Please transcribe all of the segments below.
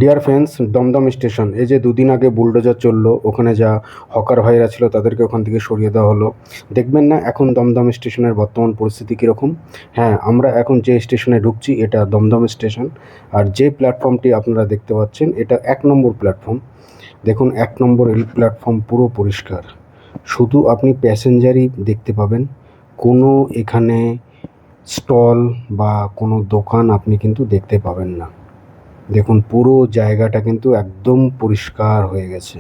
Dear friends, Dumdum station, এই যে দুদিন আগে বুলডোজার চললো, ওখানে যা হকার ভাইরা ছিল তাদেরকে ওখান থেকে সরিয়ে দেওয়া হলো। দেখবেন না এখন দমদম স্টেশনের বর্তমান পরিস্থিতি কীরকম। হ্যাঁ, আমরা এখন যে স্টেশনে ঢুকছি এটা দমদম স্টেশন। আর যে প্ল্যাটফর্মটি আপনারা দেখতে পাচ্ছেন এটা 1 নম্বর প্ল্যাটফর্ম। দেখুন, 1 নম্বর রেল প্ল্যাটফর্ম পুরো পরিষ্কার, শুধু আপনি প্যাসেঞ্জারই দেখতে পাবেন। কোনো এখানে স্টল বা কোনো দোকান আপনি কিন্তু দেখতে পাবেন না। দেখুন, পুরো জায়গাটা কিন্তু একদম পরিষ্কার হয়ে গেছে।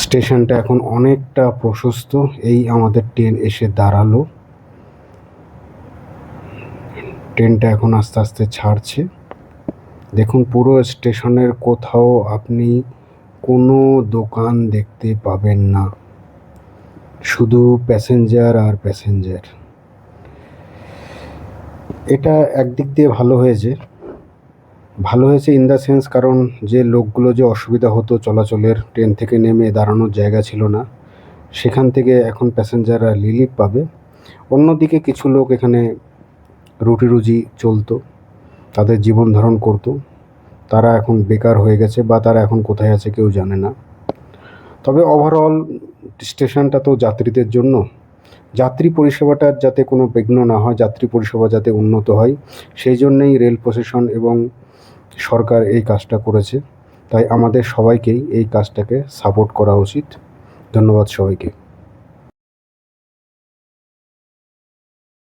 স্টেশনটা এখন অনেকটা প্রশস্ত। এই আমাদের ট্রেন এসে দাঁড়ালো। ট্রেনটা এখন আস্তে আস্তে ছাড়ছে। দেখুন, পুরো স্টেশনের কোথাও আপনি কোনো দোকান দেখতে পাবেন না, শুধু প্যাসেঞ্জার আর প্যাসেঞ্জার। এটা একদিক দিয়ে ভালো হয়েছে ইন দ্য সেন্স, কারণ যে লোকগুলো যে অসুবিধা হতো চলাচলের, ট্রেন থেকে নেমে দাঁড়ানোর জায়গা ছিল না, সেখান থেকে এখন প্যাসেঞ্জাররা রিলিফ পাবে। অন্যদিকে কিছু লোক এখানে রুটি রুজি চলতো, তাদের জীবন ধারণ করতো, তারা এখন বেকার হয়ে গেছে বা তারা এখন কোথায় আছে কেউ জানে না। তবে ওভারঅল স্টেশনটা তো যাত্রীদের জন্য, যাত্রী পরিষেবাটার যাতে কোনো বিঘ্ন না হয়, যাত্রী পরিষেবা যাতে উন্নত হয়, সেই জন্যেই রেল প্রশাসন এবং সরকার এই কাজটা করেছে। তাই আমাদের সবাইকেই এই কাজটাকে সাপোর্ট করা উচিত। ধন্যবাদ সবাইকে।